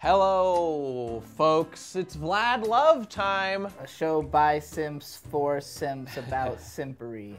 Hello, folks. It's Vlad Love Time. A show by simps for simps about simpery.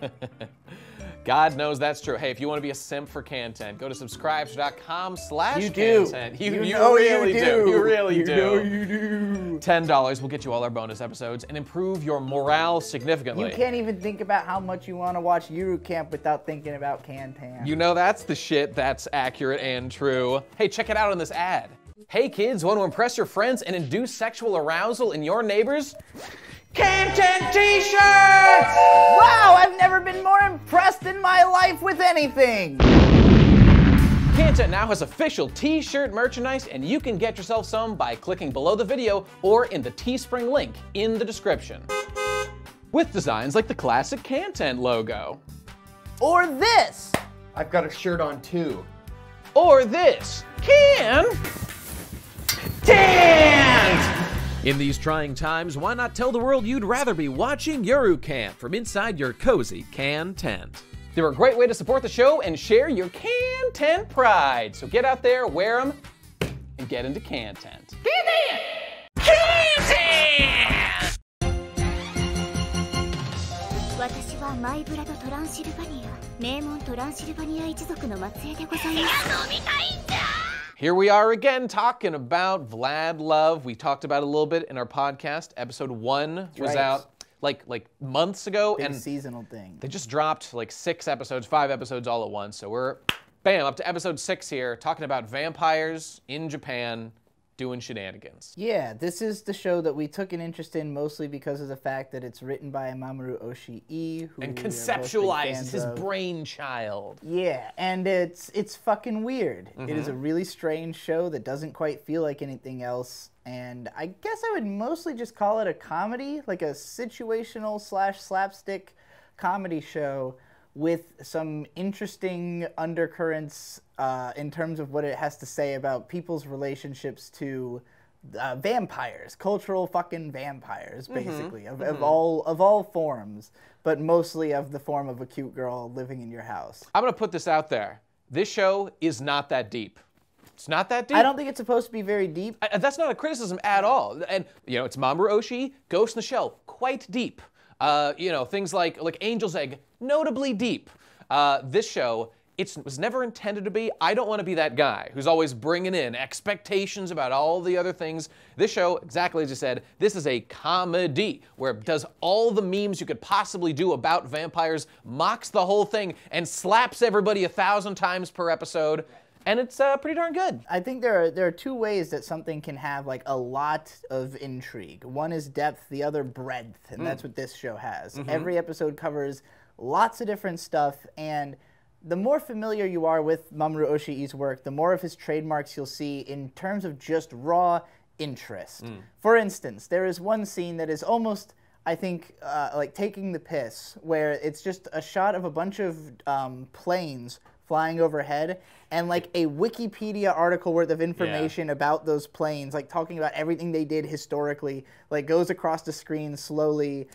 God knows that's true. Hey, if you want to be a simp for KHANTENT, go to subscribes.com/KHANTENT. You do. You really do. You really You do. know you do. $10 will get you all our bonus episodes and improve your morale significantly. You can't even think about how much you want to watch YURU Camp without thinking about KHANTENT. You know that's the shit that's accurate and true. Hey, check it out on this ad. Hey kids, want to impress your friends and induce sexual arousal in your neighbors? KHANTENT t-shirts! Wow, I've never been more impressed in my life with anything! KHANTENT now has official t-shirt merchandise, and you can get yourself some by clicking below the video or in the Teespring link in the description. With designs like the classic KHANTENT logo. Or this! I've got a shirt on too. Or this. KHANTENT! In these trying times, why not tell the world you'd rather be watching YURU Camp from inside your cozy KHANTENT? They're a great way to support the show and share your KHANTENT pride. So get out there, wear them, and get into KHANTENT. KHANTENT! 私はマイブラドトランシルバニア名門トランシルバニア一族の末裔でございます。 Here we are again talking about Vlad Love. We talked about it a little bit in our podcast. Episode 1 was out like months ago. Big and seasonal thing. They just dropped like 5 episodes all at once. So we're, bam, up to episode 6 here, talking about vampires in Japan doing shenanigans. Yeah, this is the show that we took an interest in mostly because of the fact that it's written by Mamoru Oshii, who And we are both big conceptualizes fans his of. brainchild. Yeah, and it's fucking weird. It is a really strange show that doesn't quite feel like anything else, and I guess I would mostly just call it a comedy, like a situational / slapstick comedy show with some interesting undercurrents in terms of what it has to say about people's relationships to vampires, cultural fucking vampires, basically, of all forms, but mostly of the form of a cute girl living in your house. I'm gonna put this out there. This show is not that deep. It's not that deep. I don't think it's supposed to be very deep. That's not a criticism at all. And, you know, it's Mamoru Oshii, Ghost in the Shell, quite deep. You know, things like Angel's Egg, notably deep. This show, it was never intended to be. I don't want to be that guy who's always bringing in expectations about all the other things. This show, exactly as you said, this is a comedy where it does all the memes you could possibly do about vampires, mocks the whole thing, and slaps everybody 1,000 times per episode. And it's pretty darn good. I think there are 2 ways that something can have like a lot of intrigue. One is depth, the other breadth, and that's what this show has. Every episode covers lots of different stuff, and the more familiar you are with Mamoru Oshii's work, the more of his trademarks you'll see in terms of just raw interest. For instance, there is one scene that is almost, I think, like taking the piss, where it's just a shot of a bunch of planes flying overhead, and like a Wikipedia article worth of information about those planes, like talking about everything they did historically, like goes across the screen slowly.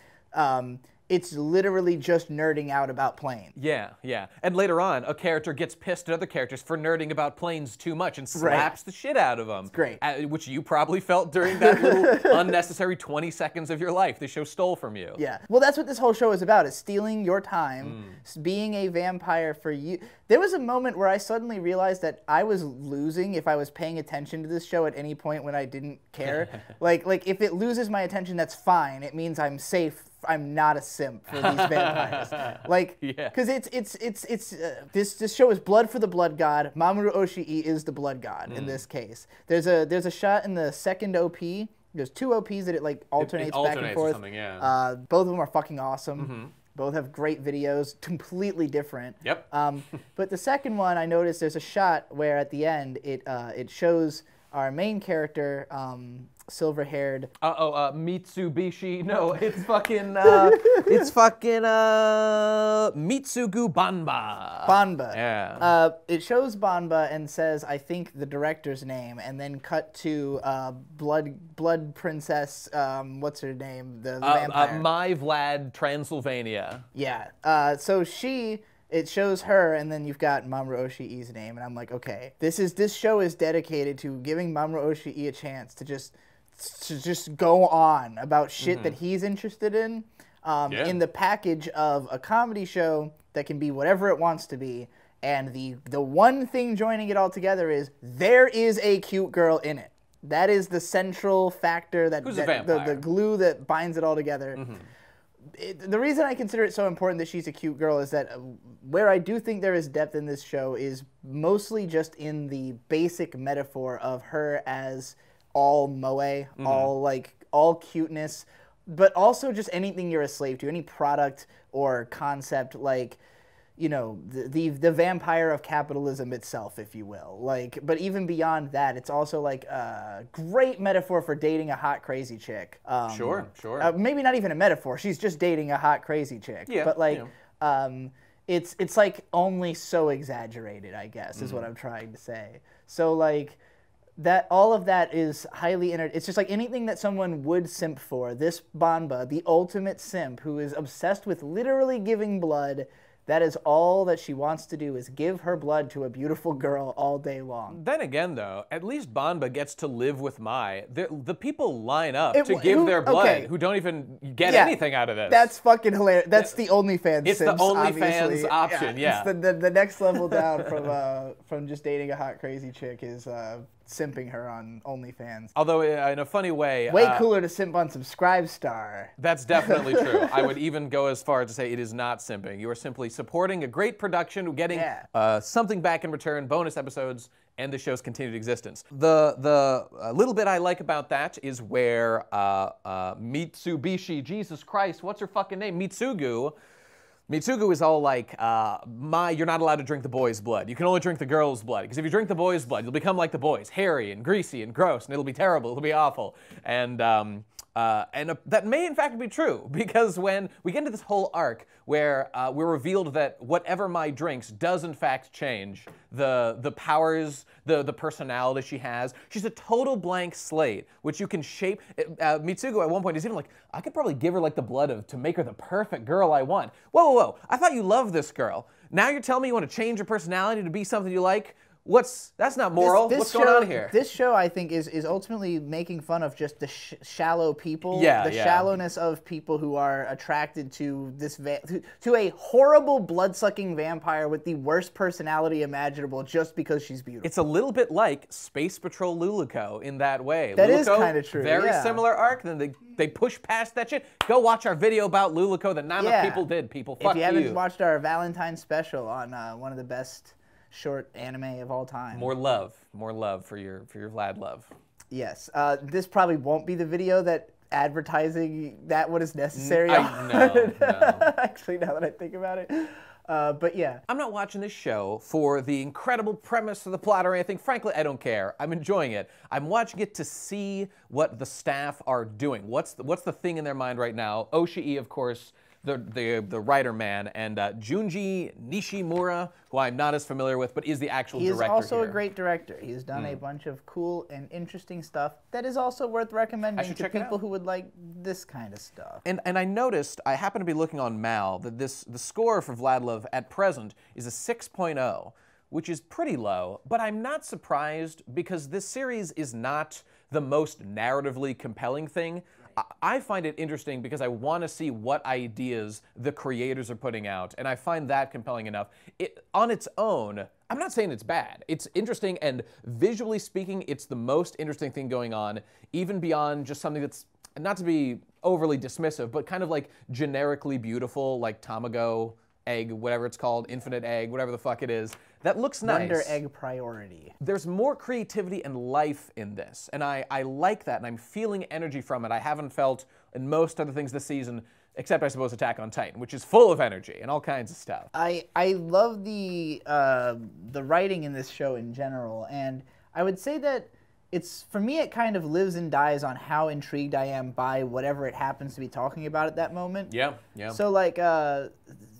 It's literally just nerding out about planes. Yeah, yeah. And later on, a character gets pissed at other characters for nerding about planes too much and slaps the shit out of them. It's great. Which you probably felt during that little unnecessary 20 seconds of your life the show stole from you. Yeah. Well, that's what this whole show is about, is stealing your time, being a vampire for you. There was a moment where I suddenly realized that I was losing if I was paying attention to this show at any point when I didn't care. like if it loses my attention, that's fine. It means I'm safe. I'm not a simp for these vampires. Like, because this show is blood for the blood god. Mamoru Oshii is the blood god in this case. There's a shot in the second OP. There's 2 OPs that it like alternates back and forth. Both of them are fucking awesome. Both have great videos, completely different. Yep. But the second one, I noticed there's a shot where at the end it shows our main character, silver-haired. Mitsubishi. No, it's fucking. Mitsugu Banba. Banba. Yeah. It shows Banba and says, I think, the director's name, and then cut to Blood Princess. What's her name? The vampire. My Vlad Transylvania. Yeah. So she it shows her, and then you've got Mamoru Oshie's name, and I'm like, okay, this show is dedicated to giving Mamoru Oshii a chance to just go on about shit that he's interested in the package of a comedy show that can be whatever it wants to be. And the one thing joining it all together is there is a cute girl in it. That is the central factor, the glue that binds it all together. The reason I consider it so important that she's a cute girl is that where I do think there is depth in this show is mostly just in the basic metaphor of her as all moe, all cuteness, but also just anything you're a slave to, any product or concept, like, you know, the vampire of capitalism itself, if you will. Like, but even beyond that, it's also like a great metaphor for dating a hot, crazy chick. Sure. Maybe not even a metaphor. She's just dating a hot, crazy chick. Yeah, but like, it's like only so exaggerated, I guess, is what I'm trying to say. So like, that all of that is highly it's just like anything that someone would simp for. This Banba, the ultimate simp, who is obsessed with literally giving blood. That is all that she wants to do, is give her blood to a beautiful girl all day long. Then again, though, at least Banba gets to live with Mai. The people line up to give their blood who don't even get anything out of this. That's fucking hilarious. That's the OnlyFans It's simps, the OnlyFans option, yeah. It's the next level down from just dating a hot, crazy chick is simping her on OnlyFans. Although, in a funny way... Way cooler to simp on Subscribestar. That's definitely true. I would even go as far as to say it is not simping. You are simply supporting a great production, getting something back in return, bonus episodes, and the show's continued existence. The little bit I like about that is where Mitsubishi, Jesus Christ, what's her fucking name? Mitsugu is all like, you're not allowed to drink the boys' blood. You can only drink the girls' blood. Because if you drink the boys' blood, you'll become like the boys, hairy and greasy and gross, and it'll be terrible, it'll be awful. And that may in fact be true, because when we get into this whole arc where we're revealed that whatever Mai drinks does in fact change the powers, the personality she has. She's a total blank slate, which you can shape. Mitsugu at one point is even like, I could probably give her like the blood to make her the perfect girl I want. Whoa, I thought you loved this girl. Now you're telling me you want to change her personality to be something you like? That's not moral. What's going on here? This show, I think, is ultimately making fun of just the shallow people, shallowness of people who are attracted to this to a horrible blood-sucking vampire with the worst personality imaginable just because she's beautiful. It's a little bit like Space Patrol Luluco in that way. That is kind of true. Very similar arc. Then they push past that shit. Go watch our video about Luluco that not enough people did. Fuck you. If you haven't watched our Valentine's special on one of the best short anime of all time. More love for your Vlad love. Yes, this probably won't be the video that advertising that what is necessary. No. Actually, now that I think about it. But yeah. I'm not watching this show for the incredible premise of the plot or anything. Frankly, I don't care. I'm enjoying it. I'm watching it to see what the staff are doing. What's the thing in their mind right now? Oshii, of course, the writer man, and Junji Nishimura, who I'm not as familiar with, but is the actual director. He is also here. A great director. He's done a bunch of cool and interesting stuff that is also worth recommending to people who would like this kind of stuff. And I noticed, I happen to be looking on Mal, that the score for Vlad Love at present is a 6.0, which is pretty low, but I'm not surprised because this series is not the most narratively compelling thing. I find it interesting because I want to see what ideas the creators are putting out, and I find that compelling enough. On its own, I'm not saying it's bad. It's interesting, and visually speaking, it's the most interesting thing going on, even beyond just something that's, not to be overly dismissive, but kind of like generically beautiful, like Tamago egg, whatever it's called, infinite egg, whatever the fuck it is. That looks nice. Wonder egg priority. There's more creativity and life in this, and I like that, and I'm feeling energy from it. I haven't felt in most other things this season, except I suppose Attack on Titan, which is full of energy and all kinds of stuff. I love the writing in this show in general, and I would say that for me, it kind of lives and dies on how intrigued I am by whatever it happens to be talking about at that moment. Yeah. So like,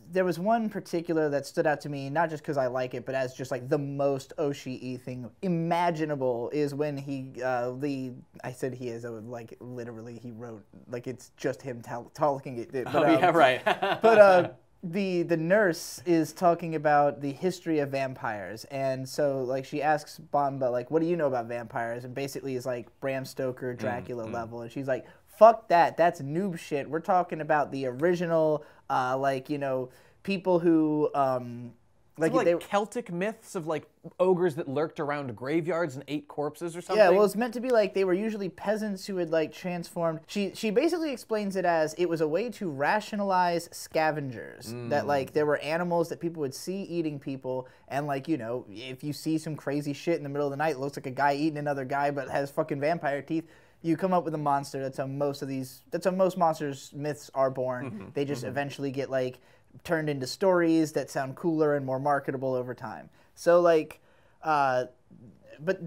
there was one particular that stood out to me, not just because I like it, but as just like the most Oshii thing imaginable, is when I said he is, literally he wrote, like it's just him talking it. But, yeah, right. But the nurse is talking about the history of vampires, and so like she asks Bamba like, what do you know about vampires? And basically is like Bram Stoker Dracula level, and she's like, fuck that, that's noob shit. We're talking about the original like, you know, people who like Celtic myths of like ogres that lurked around graveyards and ate corpses or something. Yeah, well, it's meant to be like they were usually peasants who had like transformed. She basically explains it as it was a way to rationalize scavengers. That like there were animals that people would see eating people, and like, you know, if you see some crazy shit in the middle of the night, it looks like a guy eating another guy but has fucking vampire teeth. You come up with a monster. That's how most monsters myths are born. They just eventually get like turned into stories that sound cooler and more marketable over time. So like, but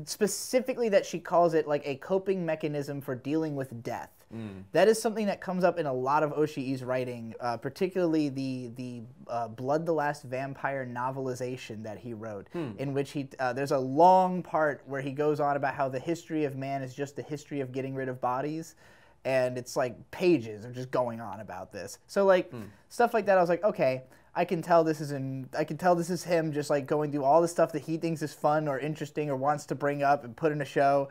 specifically that she calls it like a coping mechanism for dealing with death. That is something that comes up in a lot of Oshii's writing, particularly the Blood the Last Vampire novelization that he wrote, in which there's a long part where he goes on about how the history of man is just the history of getting rid of bodies. And it's like pages of just going on about this. So like stuff like that, I was like, okay, I can tell this is him just like going through all the stuff that he thinks is fun or interesting or wants to bring up and put in a show.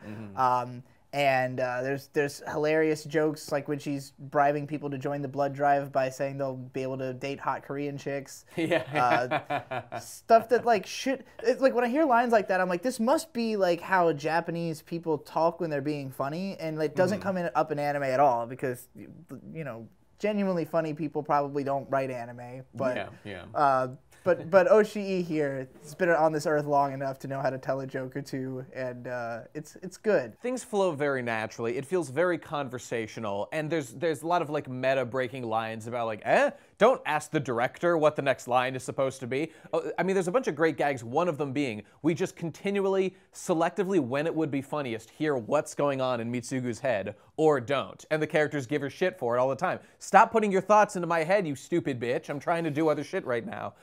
And there's hilarious jokes like when she's bribing people to join the blood drive by saying they'll be able to date hot Korean chicks. Stuff that like it's like when I hear lines like that, I'm like, this must be like how Japanese people talk when they're being funny, and it doesn't come up in anime at all because, you know, genuinely funny people probably don't write anime. But But Oshii here has been on this earth long enough to know how to tell a joke or two, and it's good. Things flow very naturally. It feels very conversational, and there's a lot of like meta breaking lines about like, don't ask the director what the next line is supposed to be. I mean, there's a bunch of great gags, one of them being, we just continually, selectively, when it would be funniest, hear what's going on in Mitsugu's head, or don't. And the characters give her shit for it all the time. Stop putting your thoughts into my head, you stupid bitch. I'm trying to do other shit right now.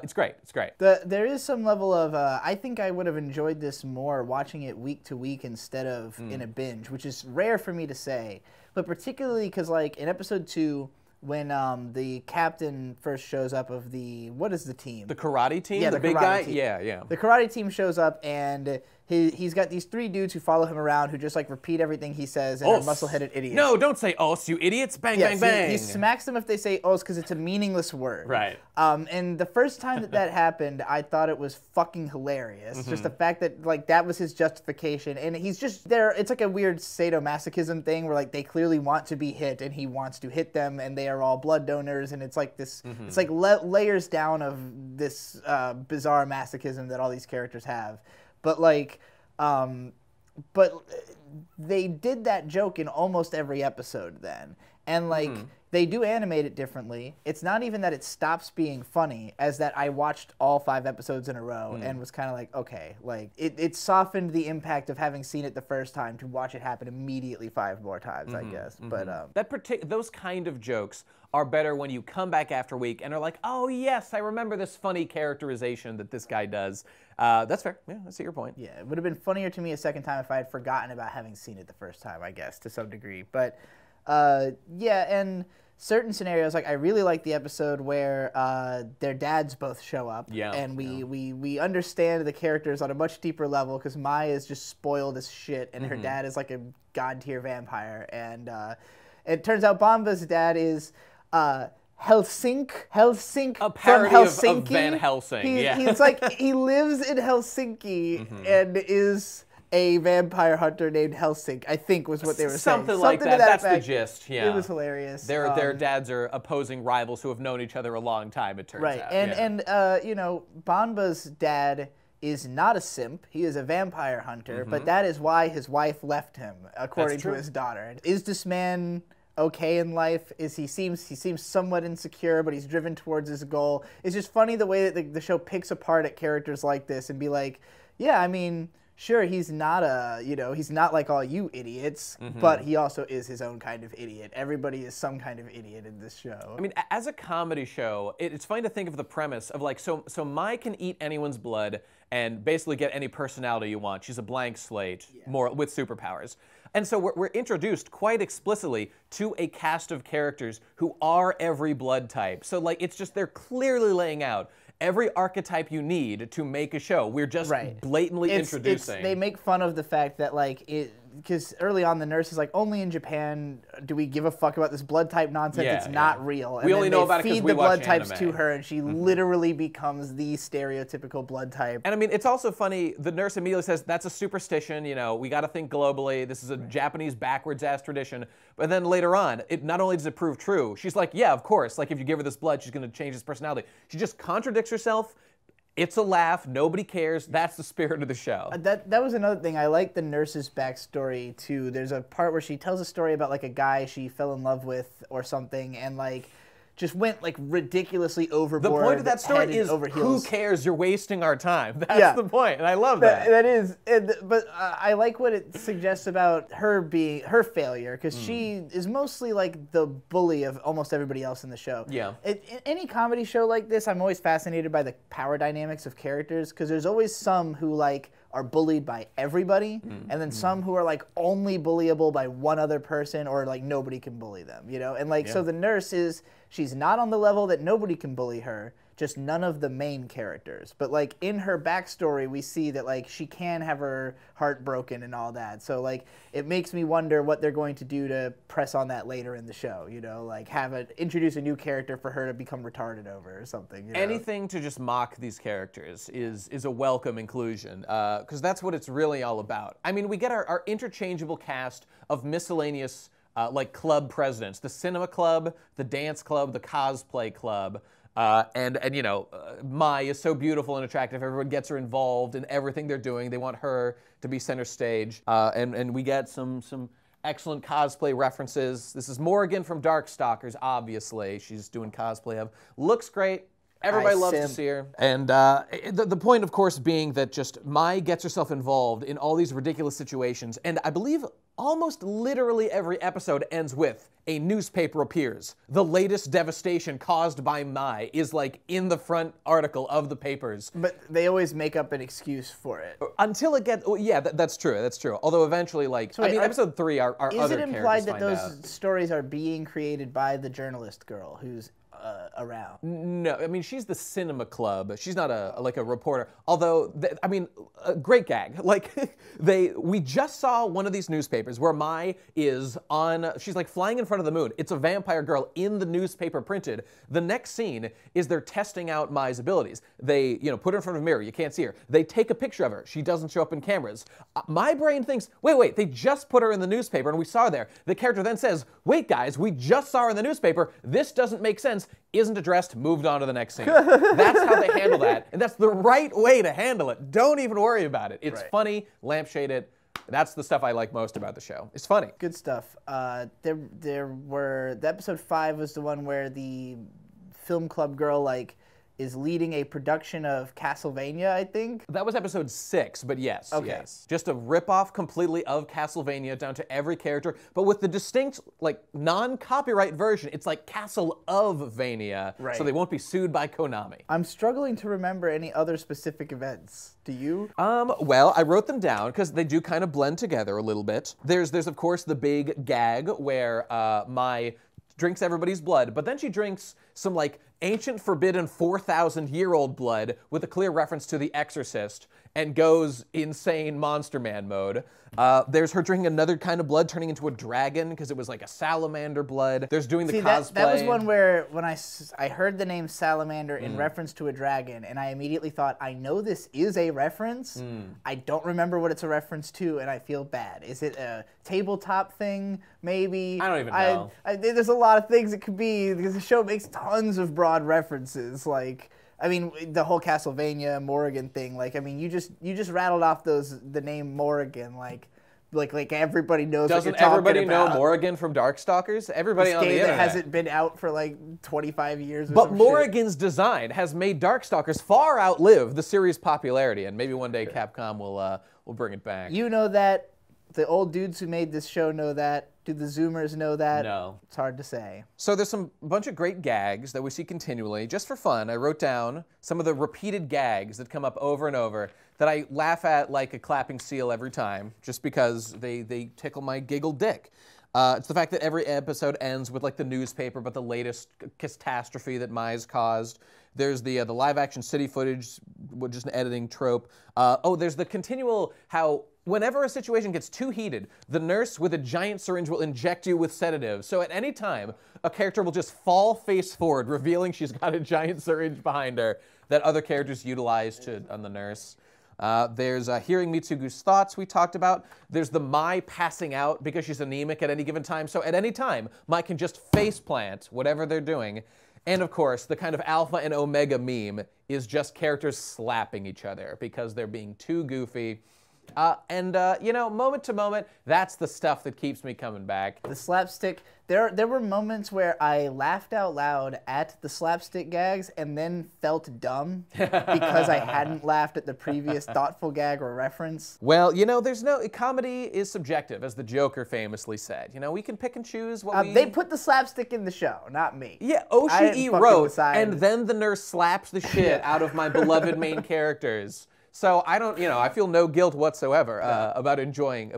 It's great. It's great. There is some level of, I think I would have enjoyed this more watching it week to week instead of in a binge, which is rare for me to say. But particularly because, like, in episode 2, when the captain first shows up of the, what is the team? The karate team? Yeah, the big guy? team. Yeah. The karate team shows up, and he's got these 3 dudes who follow him around who just like repeat everything he says and are muscle-headed idiots. No, don't say os, you idiots. Bang, bang, bang. He smacks them if they say os because it's a meaningless word. Right. And the first time that happened, I thought it was fucking hilarious. Just the fact that like that was his justification, and he's just there. It's like a weird sadomasochism thing where like they clearly want to be hit, and he wants to hit them, and they are all blood donors, and it's like this. It's like layers down of this bizarre masochism that all these characters have. But like, but they did that joke in almost every episode then. And like, they do animate it differently. It's not even that it stops being funny, as that I watched all 5 episodes in a row and was kind of like, okay, like it softened the impact of having seen it the first time to watch it happen immediately 5 more times, I guess. But those kind of jokes are better when you come back after a week and are like, oh yes, I remember this funny characterization that this guy does. That's fair. Yeah, I see your point. Yeah, it would have been funnier to me a second time if I had forgotten about having seen it the first time, I guess, to some degree. But yeah, and certain scenarios, like I really like the episode where their dads both show up, and we understand the characters on a much deeper level because Mai is just spoiled as shit, and her dad is like a god-tier vampire, and it turns out Bomba's dad is Helsink a parody from Helsinki. Of Van Helsing. He's like, he lives in Helsinki and is a vampire hunter named Helsink, I think was what they were saying. Something like that. That's the gist, yeah. It was hilarious. Their dads are opposing rivals who have known each other a long time, it turns out. And you know, Banba's dad is not a simp. He is a vampire hunter, but that is why his wife left him, according to his daughter. Is this man okay in life? He seems somewhat insecure, but he's driven towards his goal. It's just funny the way that the show picks apart at characters like this and be like, yeah, I mean, sure, he's not he's not like all you idiots, but he also is his own kind of idiot. Everybody is some kind of idiot in this show. I mean, as a comedy show, it's funny to think of the premise of like, so Mai can eat anyone's blood and basically get any personality you want. She's a blank slate, more with superpowers. And so we're introduced quite explicitly to a cast of characters who are every blood type. So like, it's just, they're clearly laying out every archetype you need to make a show. We're just blatantly introducing. They make fun of the fact that like because early on the nurse is like, only in Japan do we give a fuck about this blood type nonsense. It's not real. And we only know about it because we watch feed the blood types anime. to her, and she literally becomes the stereotypical blood type. And I mean, it's also funny, the nurse immediately says, that's a superstition, you know, we gotta think globally, this is a Japanese backwards-ass tradition. But then later on, not only does it prove true, she's like, yeah, of course, like if you give her this blood, she's gonna change his personality. She just contradicts herself. It's a laugh, nobody cares, that's the spirit of the show. That was another thing. I like the nurse's backstory too. There's a part where she tells a story about like a guy she fell in love with or something, and like just went like ridiculously overboard. The point of that story is, who cares? You're wasting our time. That's the point, and I love that. That is, but I like what it suggests about her being her failure, because she is mostly like the bully of almost everybody else in the show. Yeah. In any comedy show like this, I'm always fascinated by the power dynamics of characters, because there's always some who like are bullied by everybody, and then some who are like only bullyable by one other person, or like nobody can bully them, you know? And like, so the nurse she's not on the level that nobody can bully her, just none of the main characters. But like in her backstory, we see that like she can have her heart broken and all that. So like it makes me wonder what they're going to do to press on that later in the show, you know, like introduce a new character for her to become retarded over or something. You know? Anything to just mock these characters is a welcome inclusion, because that's what it's really all about. I mean, we get our interchangeable cast of miscellaneous like club presidents, the cinema club, the dance club, the cosplay club, and you know, Mai is so beautiful and attractive. Everyone gets her involved in everything they're doing. They want her to be center stage, and we get some excellent cosplay references. This is Morrigan from Darkstalkers, obviously. She's doing cosplay of. Looks great. Everybody loves to see her. And the point, of course, being that just Mai gets herself involved in all these ridiculous situations, and I believe almost literally every episode ends with a newspaper appears. The latest devastation caused by Mai is like in the front article of the papers. But they always make up an excuse for it. Until it gets, yeah, that's true, that's true. Although eventually, like, so I mean, episode 3, our other characters find out. Is it implied that those stories are being created by the journalist girl who's around? No, I mean, she's the cinema club. She's not like a reporter. Although, I mean, great gag. Like, we just saw one of these newspapers where Mai is she's like flying in front of the moon. It's a vampire girl in the newspaper printed. The next scene is they're testing out Mai's abilities. They, you know, put her in front of a mirror. You can't see her. They take a picture of her. She doesn't show up in cameras. My brain thinks, wait, they just put her in the newspaper and we saw her there. The character then says, wait guys, we just saw her in the newspaper. This doesn't make sense. Isn't addressed, moved on to the next scene. That's how they handle that, and that's the right way to handle it. Don't even worry about it. It's funny, lampshade it. That's the stuff I like most about the show. It's funny. Good stuff. The episode 5 was the one where the film club girl is leading a production of Castlevania, I think. That was episode 6, but yes, okay. Yes. Just a rip-off completely of Castlevania down to every character, but with the distinct, like, non-copyright version. It's like Castle of Vania, so they won't be sued by Konami. I'm struggling to remember any other specific events. Do you? Well, I wrote them down because they do kind of blend together a little bit. There's of course the big gag where Mai drinks everybody's blood, but then she drinks some like ancient forbidden 4,000-year-old blood with a clear reference to The Exorcist and goes insane Monster Man mode. There's her drinking another kind of blood, turning into a dragon because it was like a salamander blood. There's doing the cosplay. That was one where when I heard the name salamander in reference to a dragon, and I immediately thought, I know this is a reference. I don't remember what it's a reference to, and I feel bad. Is it a tabletop thing, maybe? I don't even know. There's a lot of things it could be, because the show makes tons of broad references, like, I mean, the whole Castlevania Morrigan thing, like, I mean, you just rattled off the name Morrigan, like, like everybody knows. Doesn't what you're everybody talking know about. Morrigan from Darkstalkers? Everybody This on the game internet. that hasn't been out for like 25 years. Or But some Morrigan's design has made Darkstalkers far outlive the series' popularity, and maybe one day Capcom will bring it back. You know that. The old dudes who made this show know that. Do the Zoomers know that? No. It's hard to say. So there's a bunch of great gags that we see continually. Just for fun, I wrote down some of the repeated gags that come up over and over that I laugh at like a clapping seal every time, just because they tickle my giggle dick. It's the fact that every episode ends with like the newspaper, but the latest catastrophe that Mai's caused. There's the live-action city footage, which is an editing trope. There's the continual how whenever a situation gets too heated, the nurse with a giant syringe will inject you with sedatives. So at any time, a character will just fall face forward, revealing she's got a giant syringe behind her that other characters utilize on the nurse. There's hearing Mitsugu's thoughts we talked about. There's the Mai passing out because she's anemic at any given time. So at any time, Mai can just faceplant whatever they're doing. And of course, the kind of alpha and omega meme is just characters slapping each other because they're being too goofy. You know, moment to moment, that's the stuff that keeps me coming back. The slapstick, there were moments where I laughed out loud at the slapstick gags and then felt dumb because I hadn't laughed at the previous thoughtful gag or reference. Well, you know, comedy is subjective, as the Joker famously said. You know, we can pick and choose what we... They put the slapstick in the show, not me. Yeah, I didn't Oshii fucking wrote, decide. and then the nurse slaps the shit out of my beloved main characters. So I don't, I feel no guilt whatsoever about enjoying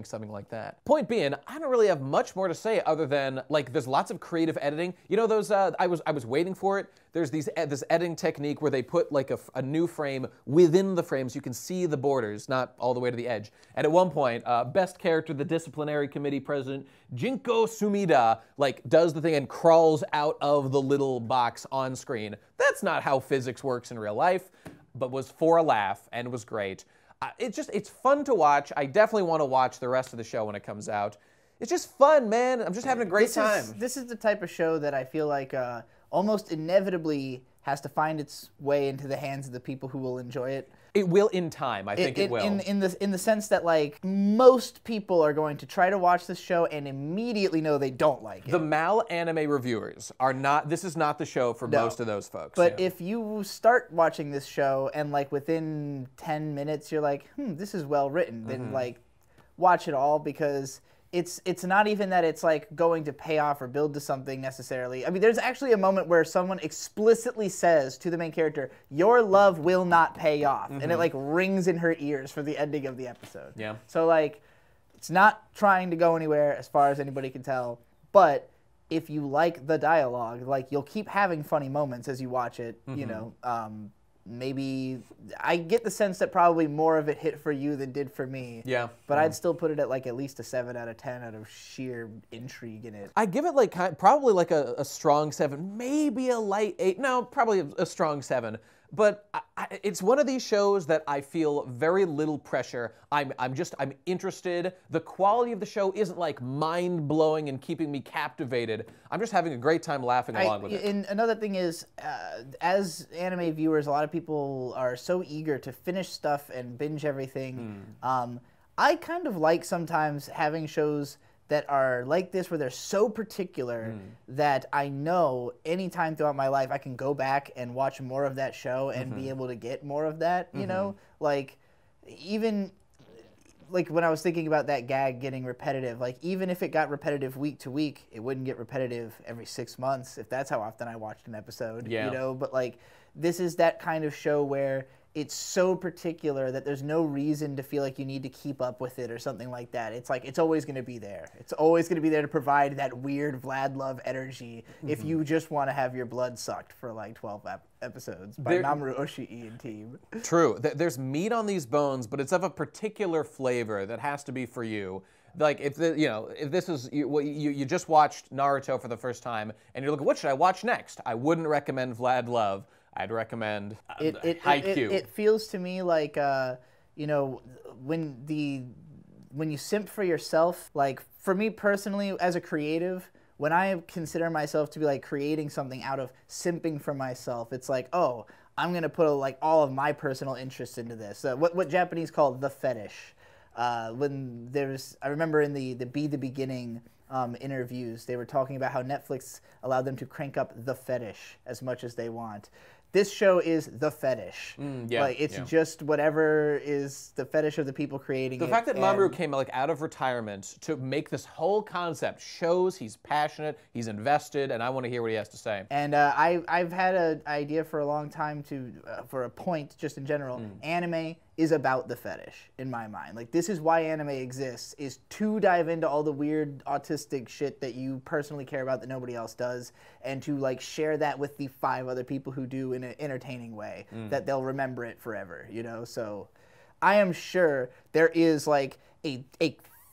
something like that. Point being, I don't really have much more to say other than like there's lots of creative editing. You know those I was waiting for it. There's this editing technique where they put like a new frame within the frame so you can see the borders, not all the way to the edge. And at one point, best character, the disciplinary committee president, Jinko Sumida, like does the thing and crawls out of the little box on screen. That's not how physics works in real life, but was for a laugh and was great. It's fun to watch. I definitely want to watch the rest of the show when it comes out. It's just fun, man. I'm just having a great time. This is the type of show that I feel like almost inevitably has to find its way into the hands of the people who will enjoy it. It will in time. I think it will. In the sense that like most people are going to try to watch this show and immediately know they don't like it. The Mal anime reviewers are not. This is not the show for most of those folks. But if you start watching this show and like within 10 minutes you're like, this is well written, then like watch it all because it's not even that it's like going to pay off or build to something necessarily. I mean, there's actually a moment where someone explicitly says to the main character, "Your love will not pay off," and it like rings in her ears for the ending of the episode. Yeah. So like, it's not trying to go anywhere as far as anybody can tell, but if you like the dialogue, like you'll keep having funny moments as you watch it. You know. Maybe I get the sense that probably more of it hit for you than did for me. Yeah. But I'd still put it at like at least a 7 out of 10 out of sheer intrigue in it. I give it like probably like a strong 7, maybe a light 8. No, probably a strong 7. But it's one of these shows that I feel very little pressure. I'm interested. The quality of the show isn't like mind-blowing and keeping me captivated. I'm just having a great time laughing along with it. And another thing is, as anime viewers, a lot of people are so eager to finish stuff and binge everything. I kind of like sometimes having shows that are like this where they're so particular that I know anytime throughout my life I can go back and watch more of that show and be able to get more of that, you know? Like, even, like when I was thinking about that gag getting repetitive, like even if it got repetitive week to week, it wouldn't get repetitive every 6 months if that's how often I watched an episode, you know? But like, this is that kind of show where it's so particular that there's no reason to feel like you need to keep up with it or something like that. It's like, it's always going to be there. It's always going to be there to provide that weird Vlad love energy if you just want to have your blood sucked for like 12 episothis by Mamoru Oshii and team. True. There's meat on these bones, but it's of a particular flavor that has to be for you. Like if this is what you just watched Naruto for the first time and you're looking, what should I watch next? I wouldn't recommend Vlad Love. I'd recommend Haikyuu. It feels to me like, you know, when you simp for yourself, like for me personally as a creative, when I consider myself to be like creating something out of simping for myself, it's like, oh, I'm going to put like all of my personal interests into this. What Japanese call the fetish. when I remember in the Be the Beginning interviews, they were talking about how Netflix allowed them to crank up the fetish as much as they want. This show is the fetish. Like it's just whatever is the fetish of the people creating it. The fact that Mamoru came like out of retirement to make this whole concept shows he's passionate, he's invested, and I want to hear what he has to say. And I've had an idea for a long time for a point just in general. Anime is about the fetish in my mind. Like this is why anime exists, is to dive into all the weird autistic shit that you personally care about that nobody else does, and to like share that with the 5 other people who do in an entertaining way that they'll remember it forever, you know? So I am sure there is like a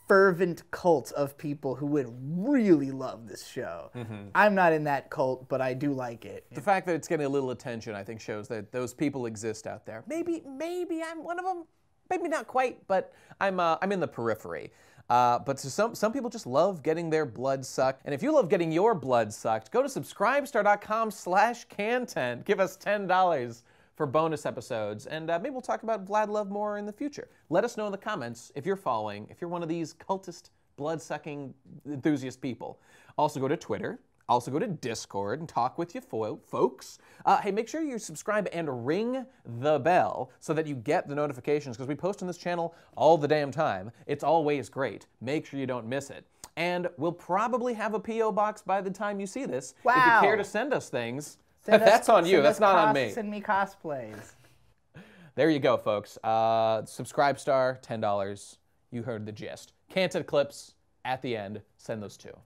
fervent cult of people who would really love this show. I'm not in that cult, but I do like it. The fact that it's getting a little attention, I think, shows that those people exist out there. Maybe I'm one of them. Maybe not quite, but I'm in the periphery. But some people just love getting their blood sucked. And if you love getting your blood sucked, go to subscribestar.com/KHANTENT. Give us $10 for bonus episodes, and maybe we'll talk about Vlad Love more in the future. Let us know in the comments if you're if you're one of these cultist, blood-sucking enthusiast people. Also go to Twitter, also go to Discord and talk with you folks. Hey, make sure you subscribe and ring the bell so that you get the notifications, because we post on this channel all the damn time. It's always great. Make sure you don't miss it. And we'll probably have a P.O. box by the time you see this. Wow. If you care to send us things. That's on you. That's not on me. Send me cosplays. There you go, folks. Subscribe star, $10. You heard the gist. KHANTENT clips at the end. Send those too.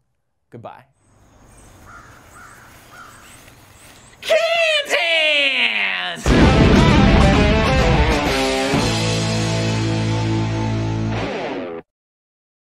Goodbye.